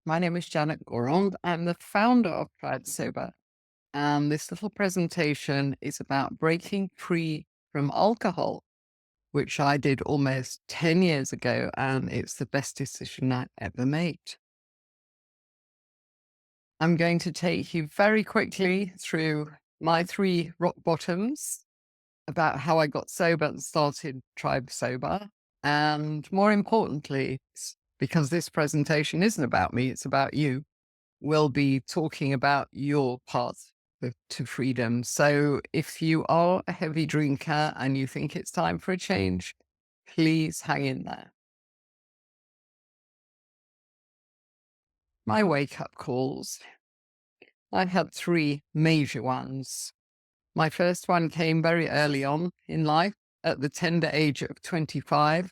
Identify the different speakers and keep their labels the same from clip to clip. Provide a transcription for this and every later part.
Speaker 1: My name is 𝐸𝐮𝐬𝐫𝐽. I'm the founder of 𝐿𝐶𝐬𝐫𝐷, and this little presentation is about breaking free from alcohol, which I did almost 10 years ago, and it's the best decision I ever made. I'm going to take you very quickly through my 3 rock bottoms, about how I got sober and started Tribe Sober, and more importantly, because this presentation isn't about me, it's about you, we'll be talking about your path to freedom. So if you are a heavy drinker and you think it's time for a change, please hang in there. My wake-up calls. I had 3 major ones. My first one came very early on in life, at the tender age of 25.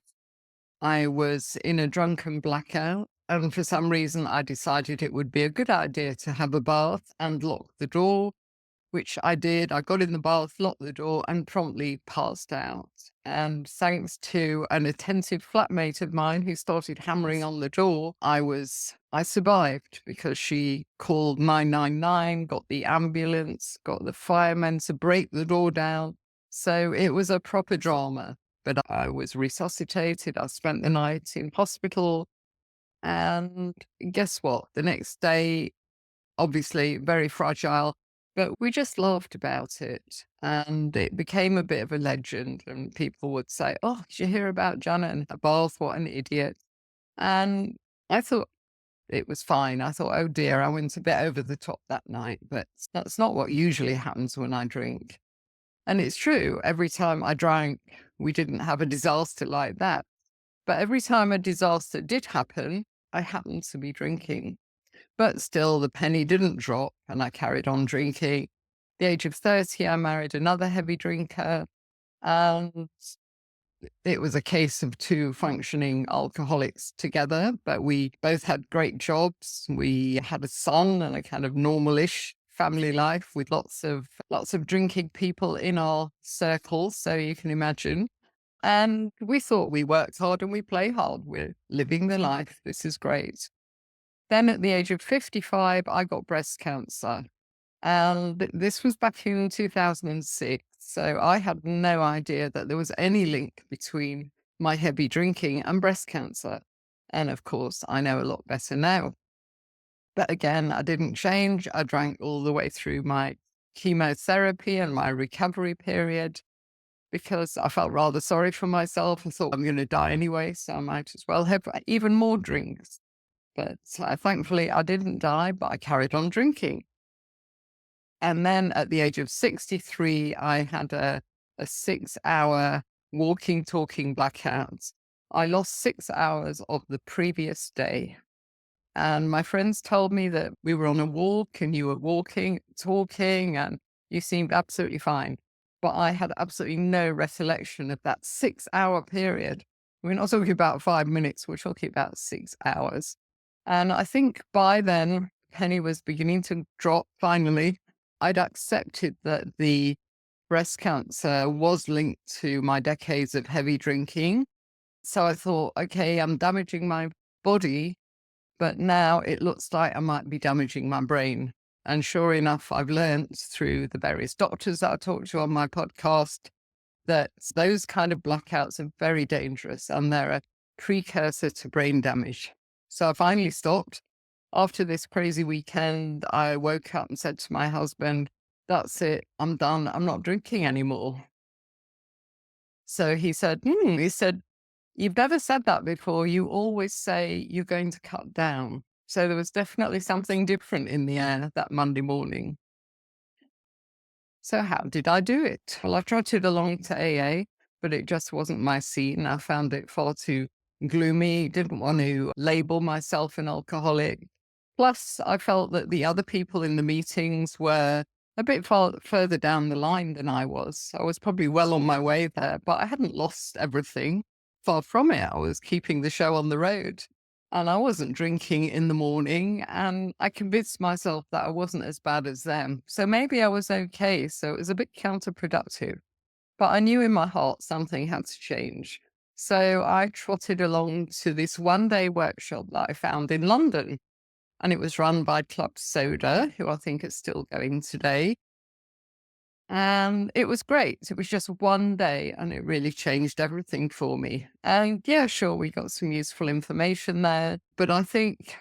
Speaker 1: I was in a drunken blackout, and for some reason I decided it would be a good idea to have a bath and lock the door, which I did. I got in the bath, locked the door, and promptly passed out. And thanks to an attentive flatmate of mine who started hammering on the door, I survived because she called 999, got the ambulance, got the firemen to break the door down. So it was a proper drama. But I was resuscitated. I spent the night in hospital. And guess what? The next day, obviously very fragile, but we just laughed about it. And it became a bit of a legend. And people would say, "Oh, did you hear about Janet and her bath? What an idiot." And I thought it was fine. I thought, oh dear, I went a bit over the top that night. But that's not what usually happens when I drink. And it's true, every time I drank, we didn't have a disaster like that. But every time a disaster did happen, I happened to be drinking. But still, the penny didn't drop, and I carried on drinking. At the age of 30, I married another heavy drinker, and it was a case of 2 functioning alcoholics together, but we both had great jobs. We had a son and a kind of normal-ish family life with lots of drinking people in our circles, so you can imagine. And we thought we worked hard and we play hard. We're living the life. This is great. Then at the age of 55, I got breast cancer. And this was back in 2006. So I had no idea that there was any link between my heavy drinking and breast cancer. And of course, I know a lot better now. But again, I didn't change. I drank all the way through my chemotherapy and my recovery period because I felt rather sorry for myself. I thought I'm going to die anyway, so I might as well have even more drinks. But thankfully, I didn't die, but I carried on drinking. And then at the age of 63, I had a 6-hour walking, talking blackout. I lost 6 hours of the previous day. And my friends told me that we were on a walk and you were walking, talking, and you seemed absolutely fine. But I had absolutely no recollection of that 6-hour period. We're not talking about 5 minutes, we're talking about 6 hours. And I think by then, penny was beginning to drop finally. I'd accepted that the breast cancer was linked to my decades of heavy drinking. So I thought, okay, I'm damaging my body, but now it looks like I might be damaging my brain. And sure enough, I've learned through the various doctors that I talked to on my podcast that those kind of blackouts are very dangerous and they're a precursor to brain damage. So I finally stopped. After this crazy weekend, I woke up and said to my husband, "That's it, I'm done. I'm not drinking anymore." So he said, "You've never said that before. You always say you're going to cut down." So there was definitely something different in the air that Monday morning. So how did I do it? Well, I trotted along to AA, but it just wasn't my scene. I found it far too gloomy, didn't want to label myself an alcoholic. Plus, I felt that the other people in the meetings were a bit further down the line than I was. I was probably well on my way there, but I hadn't lost everything. Far from it. I was keeping the show on the road. And I wasn't drinking in the morning, and I convinced myself that I wasn't as bad as them. So maybe I was okay. So it was a bit counterproductive. But I knew in my heart something had to change. So I trotted along to this 1-day workshop that I found in London. and it was run by Club Soda, who I think is still going today. And it was great. It was just one day and it really changed everything for me. And yeah, sure, we got some useful information there. But I think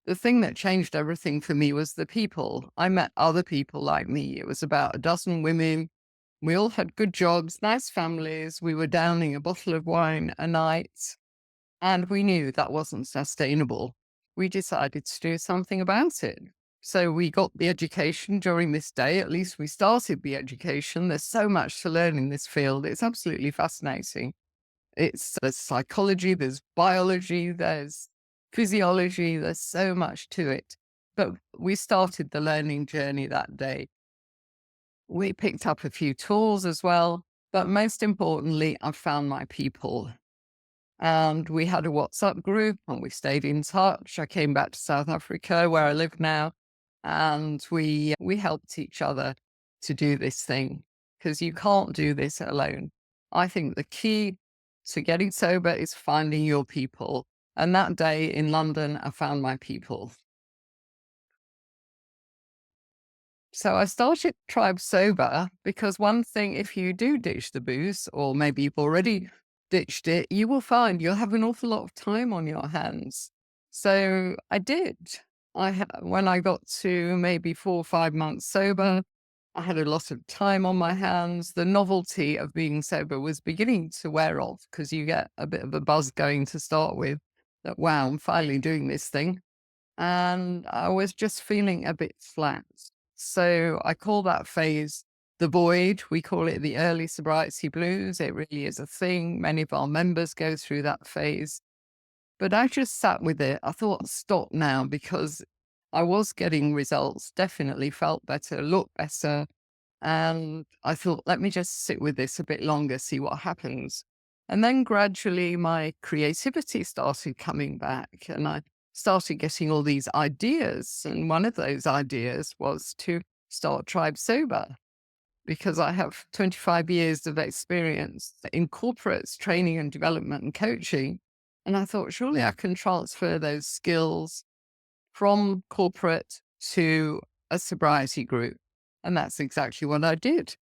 Speaker 1: the thing that changed everything for me was the people. I met other people like me. It was about a dozen women. We all had good jobs, nice families. We were downing a bottle of wine a night, and we knew that wasn't sustainable. We decided to do something about it. So we got the education during this day. At least we started the education. There's so much to learn in this field. It's absolutely fascinating. There's psychology, there's biology, there's physiology, there's so much to it. But we started the learning journey that day. We picked up a few tools as well, but most importantly, I found my people. And we had a WhatsApp group and we stayed in touch. I came back to South Africa where I live now, and we helped each other to do this thing, because you can't do this alone. I think the key to getting sober is finding your people. And that day in London, I found my people. So I started Tribe Sober because one thing, if you do ditch the booze, or maybe you've already ditched it, you will find you'll have an awful lot of time on your hands. So I did. When I got to maybe 4 or 5 months sober, I had a lot of time on my hands. The novelty of being sober was beginning to wear off, because you get a bit of a buzz going to start with that, wow, I'm finally doing this thing. And I was just feeling a bit flat. So I call that phase the void. We call it the early sobriety blues. It really is a thing. Many of our members go through that phase. But I just sat with it. I thought, stop now, because I was getting results, definitely felt better, looked better. And I thought, let me just sit with this a bit longer, see what happens. And then gradually my creativity started coming back, and I started getting all these ideas. And one of those ideas was to start Tribe Sober, because I have 25 years of experience in corporates, training and development and coaching. And I thought, surely I can transfer those skills from corporate to a sobriety group. And that's exactly what I did.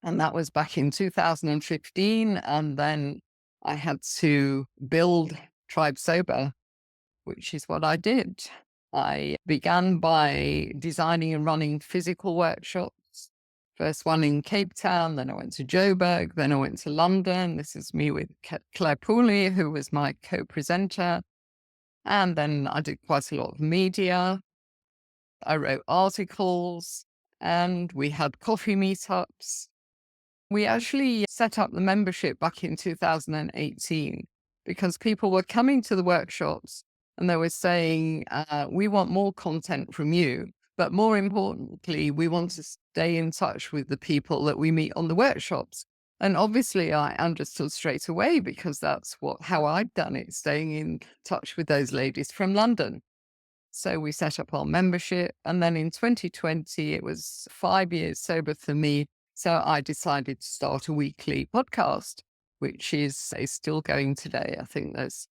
Speaker 1: And that was back in 2015. And then I had to build Tribe Sober, which is what I did. I began by designing and running physical workshops. First one in Cape Town, then I went to Joburg, then I went to London. This is me with Claire Pooley, who was my co-presenter. And then I did quite a lot of media. I wrote articles, and we had coffee meetups. We actually set up the membership back in 2018 because people were coming to the workshops and they were saying, we want more content from you. But more importantly, we want to stay in touch with the people that we meet on the workshops. And obviously I understood straight away, because that's how I'd done it, staying in touch with those ladies from London. So we set up our membership. And then in 2020, it was 5 years sober for me. So I decided to start a weekly podcast, which is still going today. I think there's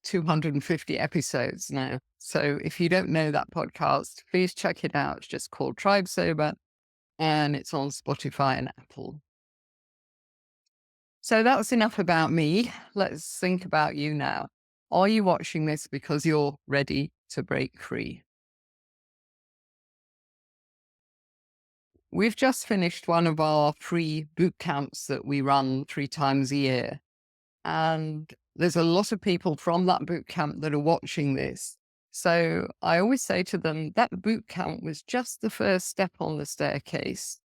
Speaker 1: 250 episodes now. So if you don't know that podcast, please check it out. It's just called Tribe Sober, and it's on Spotify and Apple. So that's enough about me. Let's think about you now. Are you watching this because you're ready to break free? We've just finished one of our free boot camps that we run 3 times a year. And there's a lot of people from that boot camp that are watching this. So I always say to them, that boot camp was just the first step on the staircase.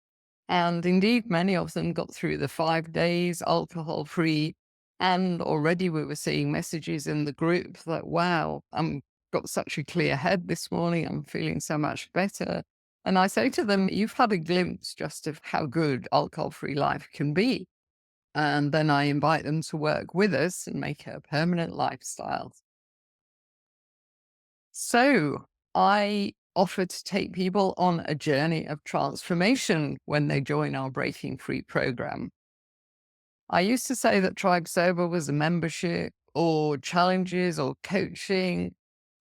Speaker 1: And indeed, many of them got through the 5 days alcohol free. And already we were seeing messages in the group that, wow, I've got such a clear head this morning. I'm feeling so much better. And I say to them, you've had a glimpse just of how good alcohol free life can be. And then I invite them to work with us and make it a permanent lifestyle. So I offer to take people on a journey of transformation when they join our Breaking Free program. I used to say that Tribe Sober was a membership or challenges or coaching.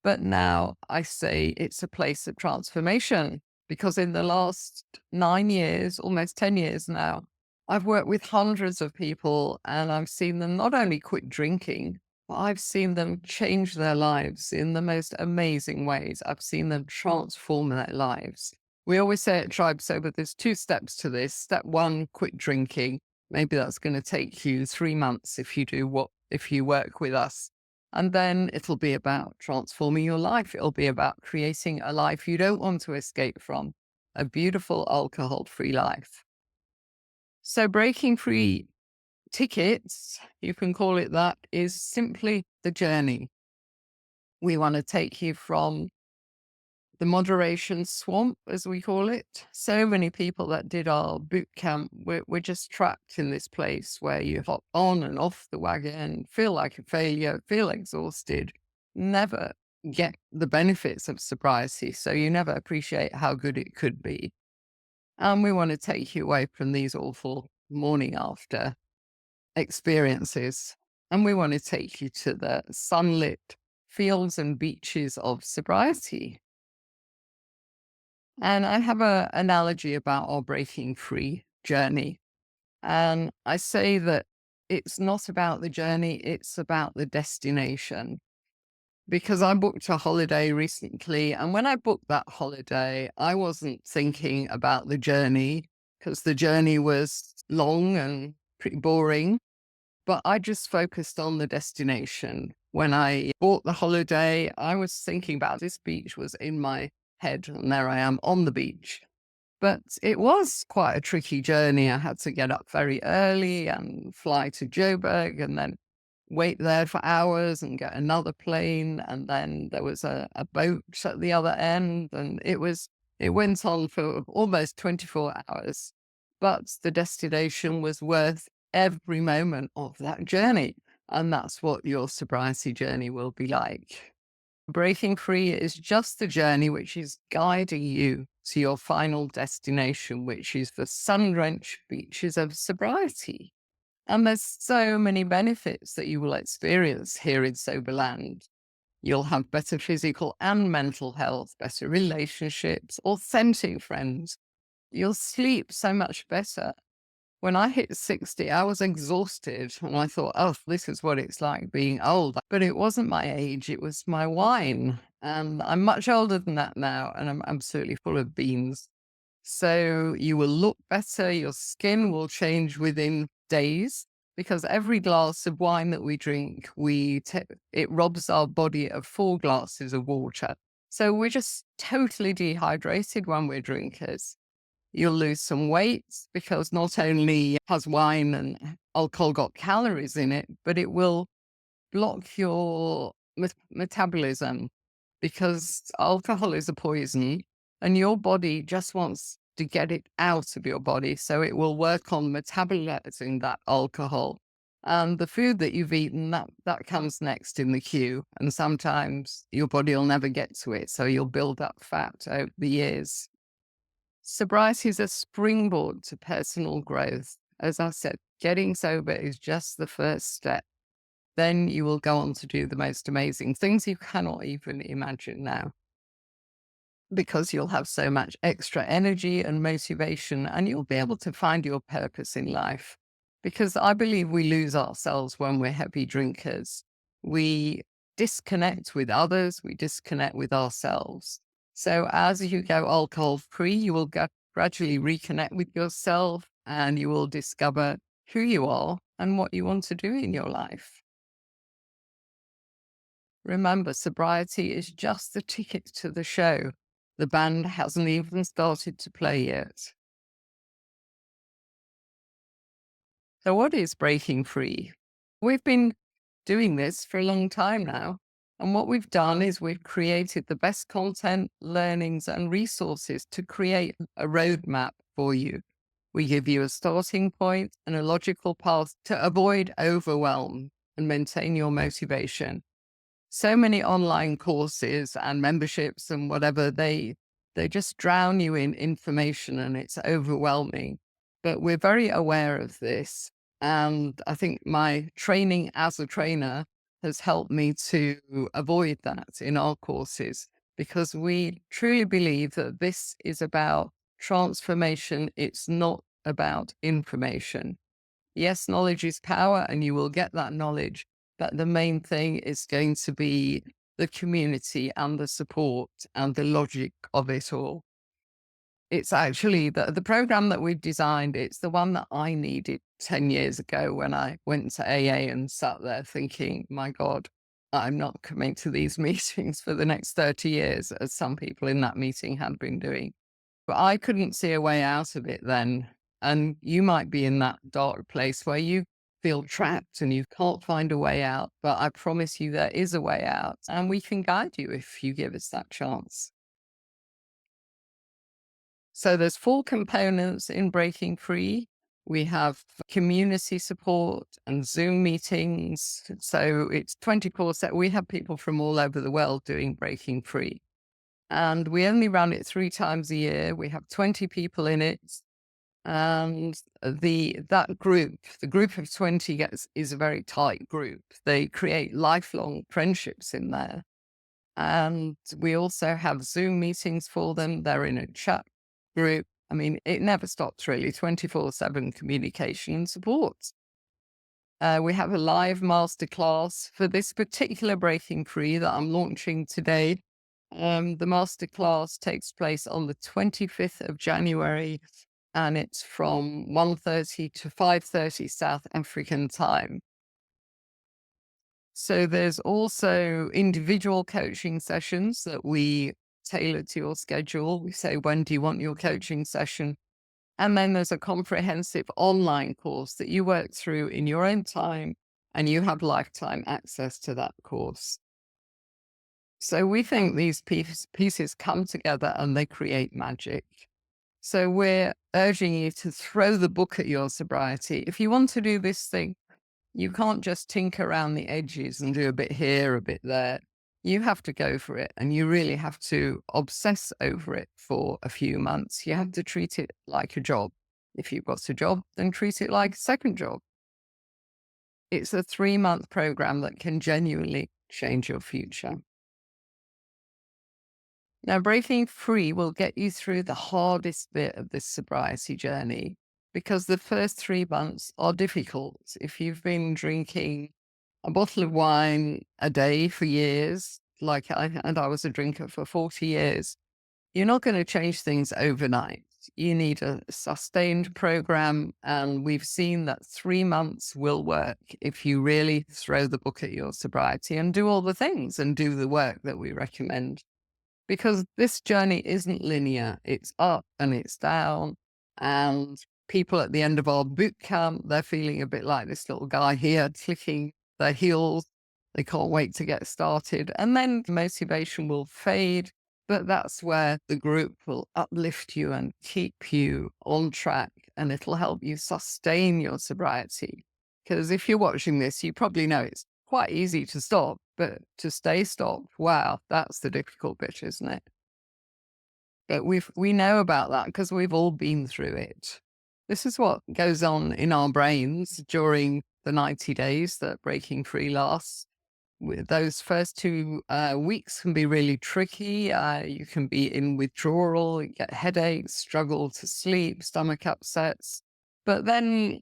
Speaker 1: But now I say it's a place of transformation, because in the last 9 years, almost 10 years now, I've worked with hundreds of people, and I've seen them not only quit drinking, but I've seen them change their lives in the most amazing ways. I've seen them transform their lives. We always say at Tribe Sober, there's 2 steps to this. Step 1, quit drinking. Maybe that's going to take you 3 months if you work with us. And then it'll be about transforming your life. It'll be about creating a life you don't want to escape from, a beautiful alcohol-free life. So breaking free tickets, you can call it that, is simply the journey. We want to take you from the moderation swamp, as we call it. So many people that did our boot camp, we're just trapped in this place where you hop on and off the wagon, feel like a failure, feel exhausted, never get the benefits of sobriety. So you never appreciate how good it could be. And we want to take you away from these awful morning after experiences. And we want to take you to the sunlit fields and beaches of sobriety. And I have an analogy about our breaking free journey. And I say that it's not about the journey, it's about the destination. Because I booked a holiday recently, and when I booked that holiday, I wasn't thinking about the journey, because the journey was long and pretty boring, but I just focused on the destination. When I bought the holiday, I was thinking about this beach was in my head, and there I am on the beach. But it was quite a tricky journey. I had to get up very early and fly to Joburg, and then wait there for hours and get another plane. And then there was a boat at the other end, and it went on for almost 24 hours. But the destination was worth every moment of that journey. And that's what your sobriety journey will be like. Breaking free is just the journey which is guiding you to your final destination, which is the sun-drenched beaches of sobriety. And there's so many benefits that you will experience here in Soberland. You'll have better physical and mental health, better relationships, authentic friends. You'll sleep so much better. When I hit 60, I was exhausted, and I thought, oh, this is what it's like being old. But it wasn't my age, it was my wine. And I'm much older than that now, and I'm absolutely full of beans. So you will look better, your skin will change within days, because every glass of wine that we drink, it robs our body of 4 glasses of water. So we're just totally dehydrated when we're drinkers. You'll lose some weight, because not only has wine and alcohol got calories in it, but it will block your metabolism, because alcohol is a poison and your body just wants to get it out of your body. So it will work on metabolizing that alcohol. And the food that you've eaten, that comes next in the queue. And sometimes your body will never get to it. So you'll build up fat over the years. Sobriety is a springboard to personal growth. As I said, getting sober is just the first step. Then you will go on to do the most amazing things you cannot even imagine now, because you'll have so much extra energy and motivation, and you'll be able to find your purpose in life. Because I believe we lose ourselves when we're heavy drinkers. We disconnect with others, we disconnect with ourselves. So as you go alcohol-free, you will gradually reconnect with yourself, and you will discover who you are and what you want to do in your life. Remember, sobriety is just the ticket to the show. The band hasn't even started to play yet. So what is breaking free? We've been doing this for a long time now. And what we've done is we've created the best content, learnings, and resources to create a roadmap for you. We give you a starting point and a logical path to avoid overwhelm and maintain your motivation. So many online courses and memberships and whatever, they just drown you in information, and it's overwhelming. But we're very aware of this. And I think my training as a trainer has helped me to avoid that in our courses, because we truly believe that this is about transformation. It's not about information. Yes, knowledge is power and you will get that knowledge, but the main thing is going to be the community and the support and the logic of it all. It's actually the program that we've designed. It's the one that I needed 10 years ago when I went to AA and sat there thinking, my God, I'm not coming to these meetings for the next 30 years, as some people in that meeting had been doing. But I couldn't see a way out of it then. And you might be in that dark place where you feel trapped and you can't find a way out. But I promise you there is a way out, and we can guide you if you give us that chance. So there's 4 components in Breaking Free. We have community support and Zoom meetings. So it's 24/7. We have people from all over the world doing Breaking Free. And we only run it 3 times a year. We have 20 people in it. And that group, the group of 20 is a very tight group. They create lifelong friendships in there. And we also have Zoom meetings for them. They're in a chat group. I mean, it never stops really, 24/7 communication and support. We have a live masterclass for this particular Breaking Free that I'm launching today. The masterclass takes place on the 25th of January, and it's from 1:30 to 5:30 South African time. So there's also individual coaching sessions that we tailor to your schedule. We say, when do you want your coaching session? And then there's a comprehensive online course that you work through in your own time, and you have lifetime access to that course. So we think these pieces come together and they create magic. So we're urging you to throw the book at your sobriety. If you want to do this thing, you can't just tinker around the edges and do a bit here, a bit there. You have to go for it, and you really have to obsess over it for a few months. You have to treat it like a job. If you've got a job, then treat it like a second job. It's a 3-month program that can genuinely change your future. Now, Breaking Free will get you through the hardest bit of this sobriety journey, because the first 3 months are difficult. If you've been drinking a bottle of wine a day for years, like I was a drinker for 40 years, you're not going to change things overnight. You need a sustained program, and we've seen that 3 months will work if you really throw the book at your sobriety and do all the things and do the work that we recommend. Because this journey isn't linear. It's up and it's down. And people at the end of our boot camp, they're feeling a bit like this little guy here, clicking their heels. They can't wait to get started. And then motivation will fade. But that's where the group will uplift you and keep you on track, and it'll help you sustain your sobriety. Because if you're watching this, you probably know it's quite easy to stop, but to stay stopped, wow, that's the difficult bit, isn't it? But we know about that because we've all been through it. This is what goes on in our brains during the 90 days that Breaking Free lasts. Those first 2 weeks can be really tricky. You can be in withdrawal, you get headaches, struggle to sleep, stomach upsets. But then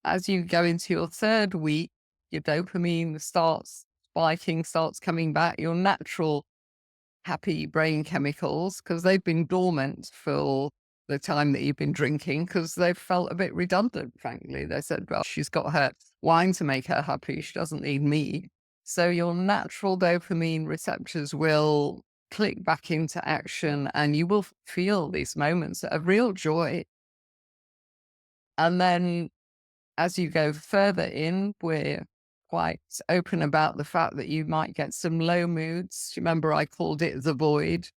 Speaker 1: as you go into your 3rd week, your dopamine starts spiking, starts coming back, your natural happy brain chemicals, because they've been dormant for the time that you've been drinking, because they've felt a bit redundant, frankly. They said, well, she's got her wine to make her happy. She doesn't need me. So your natural dopamine receptors will click back into action, and you will feel these moments of real joy. And then as you go further in, we're quite open about the fact that you might get some low moods. Remember, I called it the void.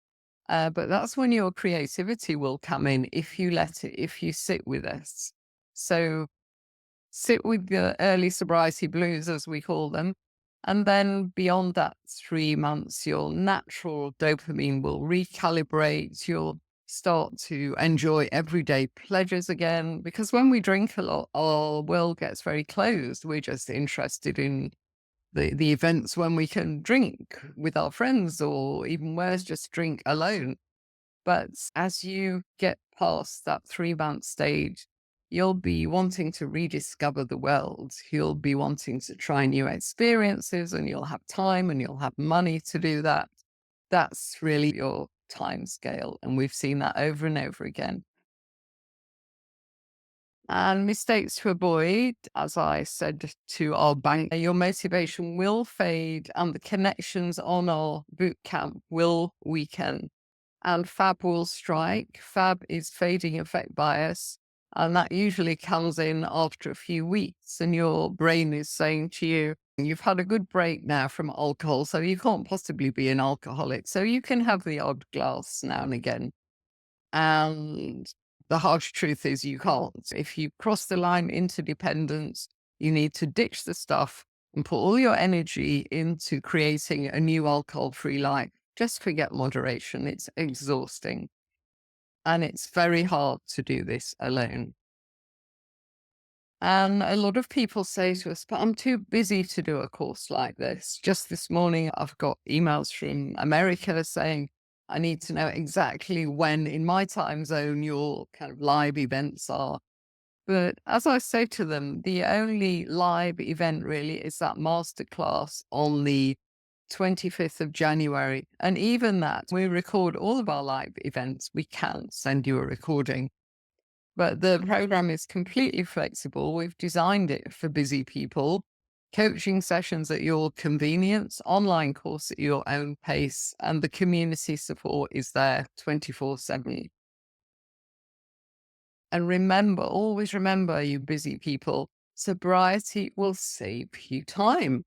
Speaker 1: But that's when your creativity will come in if you let it, if you sit with us. So sit with the early sobriety blues, as we call them. And then beyond that 3 months, your natural dopamine will recalibrate. You'll start to enjoy everyday pleasures again. Because when we drink a lot, our world gets very closed. We're just interested in the events when we can drink with our friends, or even worse, just drink alone. But as you get past that 3-month stage, you'll be wanting to rediscover the world. You'll be wanting to try new experiences, and you'll have time and you'll have money to do that. That's really your time scale. And we've seen that over and over again. And mistakes to avoid, as I said to our bank, your motivation will fade and the connections on our boot camp will weaken and fab will strike. Fab is fading effect bias. And that usually comes in after a few weeks, and your brain is saying to you, you've had a good break now from alcohol, so you can't possibly be an alcoholic. So you can have the odd glass now and again. And the harsh truth is you can't. If you cross the line into dependence, you need to ditch the stuff and put all your energy into creating a new alcohol-free life. Just forget moderation. It's exhausting. And it's very hard to do this alone. And a lot of people say to us, but I'm too busy to do a course like this. Just this morning, I've got emails from America saying, I need to know exactly when in my time zone your kind of live events are. But as I say to them, the only live event really is that masterclass on the 25th of January. And even that, we record all of our live events. We can send you a recording. But the program is completely flexible. We've designed it for busy people. Coaching sessions at your convenience, online course at your own pace, and the community support is there 24/7. And remember, always remember, you busy people, sobriety will save you time.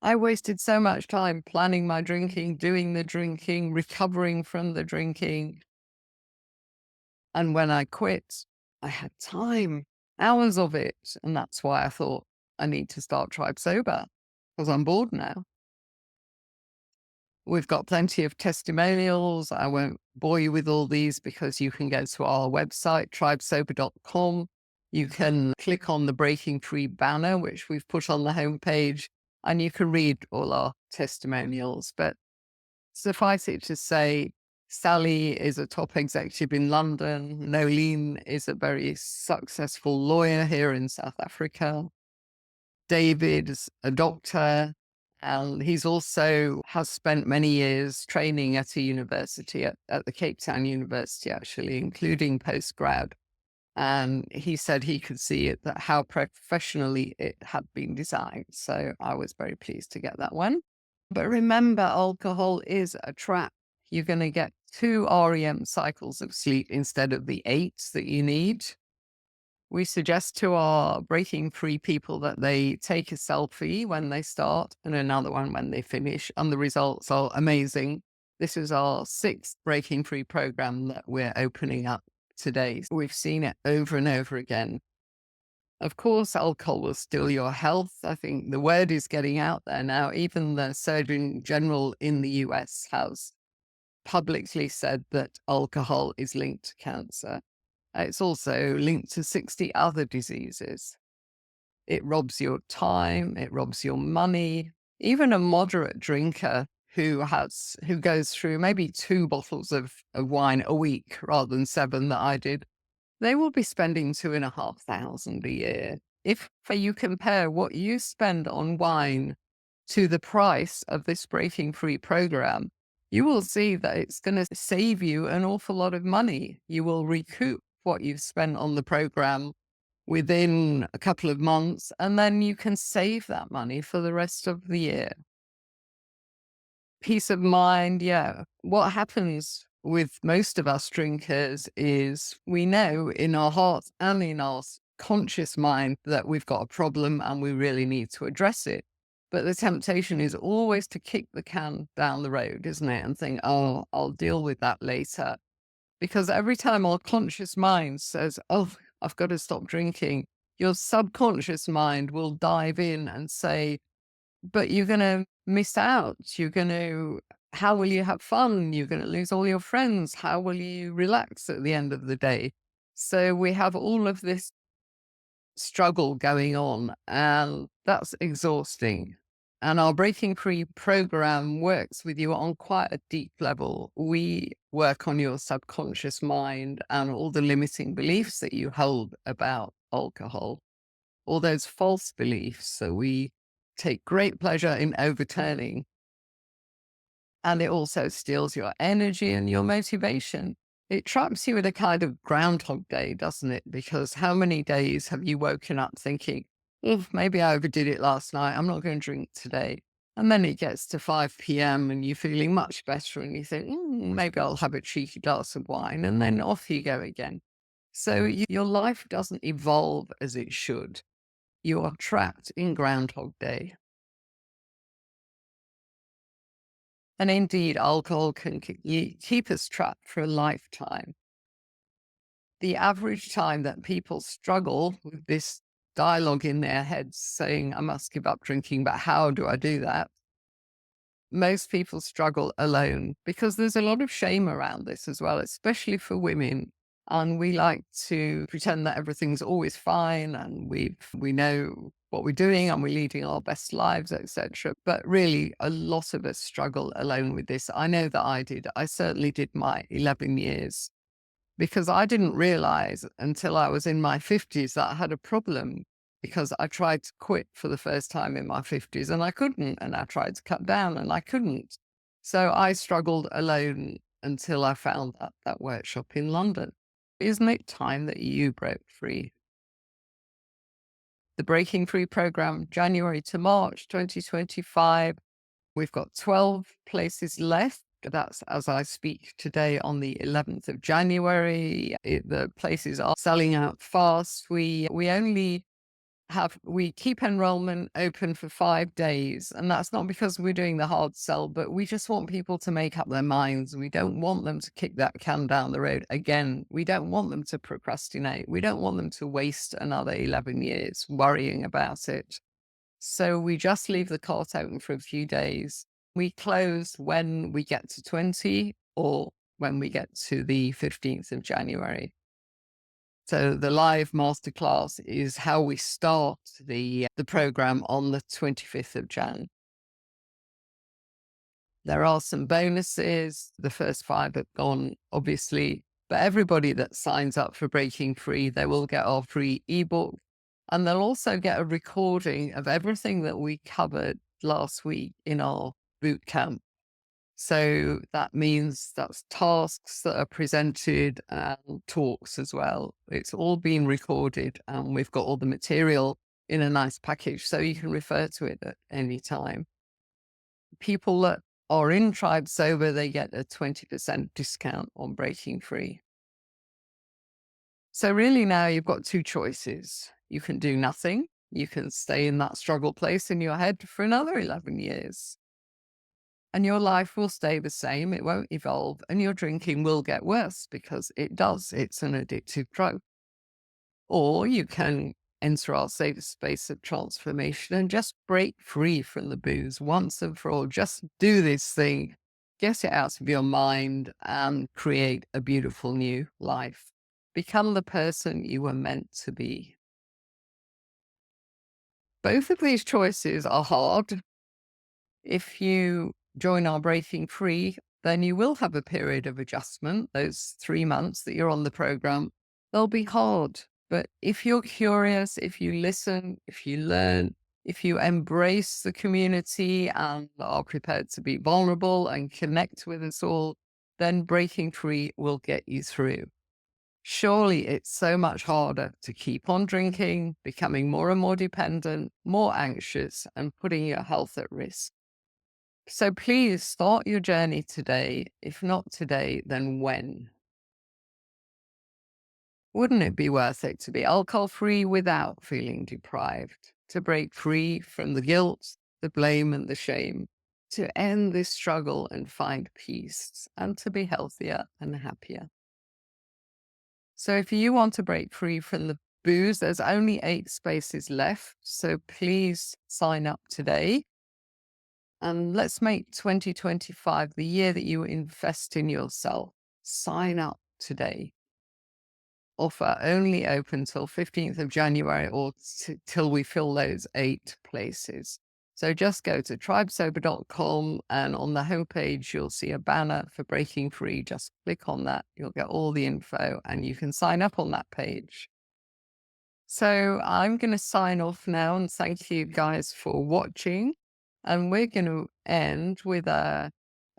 Speaker 1: I wasted so much time planning my drinking, doing the drinking, recovering from the drinking. And when I quit, I had time, hours of it. And that's why I thought I need to start Tribe Sober, because I'm bored now. We've got plenty of testimonials. I won't bore you with all these because you can go to our website, 𝐿𝐸𝐵𝐿.com. You can click on the Breaking Free banner, which we've put on the homepage, and you can read all our testimonials. But suffice it to say, Sally is a top executive in London. Nolene is a very successful lawyer here in South Africa. David is a doctor, and he's also has spent many years training at a university, at the Cape Town University, actually, including postgrad. And he said he could see it, that how professionally it had been designed. So I was very pleased to get that one. But remember, alcohol is a trap. You're going to get 2 REM cycles of sleep instead of the 8 that you need. We suggest to our Breaking Free people that they take a selfie when they start and another one when they finish, and the results are amazing. This is our 6th Breaking Free program that we're opening up today. We've seen it over and over again. Of course, alcohol will steal your health. I think the word is getting out there now. Even the Surgeon General in the US has publicly said that alcohol is linked to cancer. It's also linked to 60 other diseases. It robs your time, it robs your money. Even a moderate drinker who goes through maybe 2 bottles of wine a week rather than 7 that I did, they will be spending 2,500 a year. If you compare what you spend on wine to the price of this Breaking Free program, you will see that it's going to save you an awful lot of money. You will recoup what you've spent on the program within a couple of months, and then you can save that money for the rest of the year. Peace of mind, yeah. What happens with most of us drinkers is we know in our hearts and in our conscious mind that we've got a problem and we really need to address it. But the temptation is always to kick the can down the road, isn't it? And think, oh, I'll deal with that later. Because every time our conscious mind says, oh, I've got to stop drinking, your subconscious mind will dive in and say, but you're going to miss out. How will you have fun? You're going to lose all your friends. How will you relax at the end of the day? So we have all of this struggle going on, and that's exhausting. And our Breaking Free program works with you on quite a deep level. We work on your subconscious mind and all the limiting beliefs that you hold about alcohol, all those false beliefs. So we take great pleasure in overturning. And it also steals your energy and your motivation. It traps you in a kind of Groundhog Day, doesn't it? Because how many days have you woken up thinking, oh, maybe I overdid it last night. I'm not going to drink today. And then it gets to 5 p.m. and you're feeling much better and you think, maybe I'll have a cheeky glass of wine. And then off you go again. So your life doesn't evolve as it should. You are trapped in Groundhog Day. And indeed, alcohol can keep us trapped for a lifetime. The average time that people struggle with this dialogue in their heads saying, I must give up drinking, but how do I do that? Most people struggle alone because there's a lot of shame around this as well, especially for women. And we like to pretend that everything's always fine and we know what we're doing and we're leading our best lives, etc. But really, a lot of us struggle alone with this. I know that I did. I certainly did my 11 years because I didn't realize until I was in my 50s that I had a problem because I tried to quit for the first time in my 50s and I couldn't. And I tried to cut down and I couldn't. So I struggled alone until I found that workshop in London. Isn't it time that you broke free? The Breaking Free program, January to March 2025. We've got 12 places left. That's as I speak today on the 11th of January. The places are selling out fast. We keep enrollment open for 5 days. And that's not because we're doing the hard sell, but we just want people to make up their minds. We don't want them to kick that can down the road again. We don't want them to procrastinate. We don't want them to waste another 11 years worrying about it. So we just leave the cart open for a few days. We close when we get to 20 or when we get to the 15th of January. So the live masterclass is how we start the program on the 25th of Jan. There are some bonuses. The first 5 have gone, obviously, but everybody that signs up for Breaking Free, they will get our free ebook. And they'll also get a recording of everything that we covered last week in our boot camp. So that means that's tasks that are presented and talks as well. It's all been recorded and we've got all the material in a nice package so you can refer to it at any time. People that are in Tribe Sober, they get a 20% discount on Breaking Free. So really now you've got 2 choices. You can do nothing. You can stay in that struggle place in your head for another 11 years. And your life will stay the same. It won't evolve. And your drinking will get worse because it does. It's an addictive drug. Or you can enter our safe space of transformation and just break free from the booze once and for all. Just do this thing, get it out of your mind and create a beautiful new life. Become the person you were meant to be. Both of these choices are hard. If you join our Breaking Free, then you will have a period of adjustment. Those 3 months that you're on the program, they'll be hard. But if you're curious, if you listen, if you learn, if you embrace the community and are prepared to be vulnerable and connect with us all, then Breaking Free will get you through. Surely it's so much harder to keep on drinking, becoming more and more dependent, more anxious, and putting your health at risk. So please start your journey today. If not today, then when? Wouldn't it be worth it to be alcohol-free without feeling deprived, to break free from the guilt, the blame, and the shame, to end this struggle and find peace, and to be healthier and happier? So if you want to break free from the booze, there's only 8 spaces left. So please sign up today. And let's make 2025 the year that you invest in yourself. Sign up today. Offer only open till 15th of January or till we fill those 8 places. So just go to 𝐶𝐨𝐬𝐵.com, and on the homepage, you'll see a banner for Breaking Free. Just click on that. You'll get all the info and you can sign up on that page. So I'm going to sign off now and thank you guys for watching. And we're going to end with a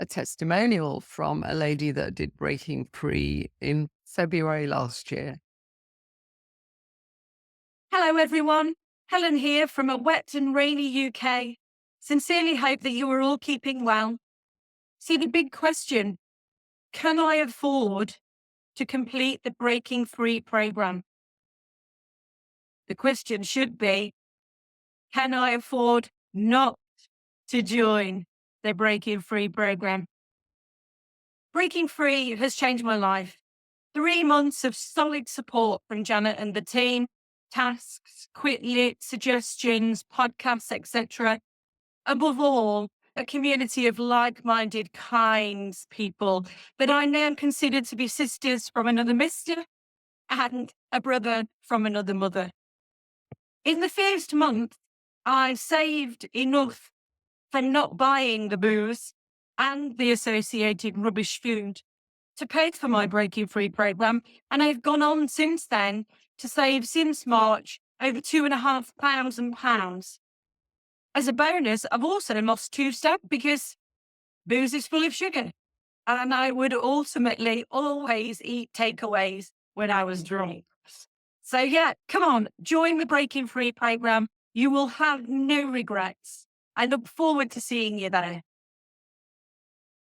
Speaker 1: testimonial from a lady that did Breaking Free in February last year.
Speaker 2: Hello everyone, Helen here from a wet and rainy UK. Sincerely hope that you are all keeping well. See, the big question, can I afford to complete the Breaking Free program? The question should be, can I afford not to join the Breaking Free program? Breaking Free has changed my life. 3 months of solid support from Janet and the team, tasks, Quitlit, suggestions, podcasts, etc. Above all, a community of like-minded, kind people that I now consider to be sisters from another mister and a brother from another mother. In the first month, I saved enough from not buying the booze and the associated rubbish food to pay for my Breaking Free program, and I've gone on since then to save since March over £2,500. As a bonus, I've also lost 2 stone because booze is full of sugar, and I would ultimately always eat takeaways when I was drunk. So yeah, come on, join the Breaking Free program. You will have no regrets. I look forward to seeing you there.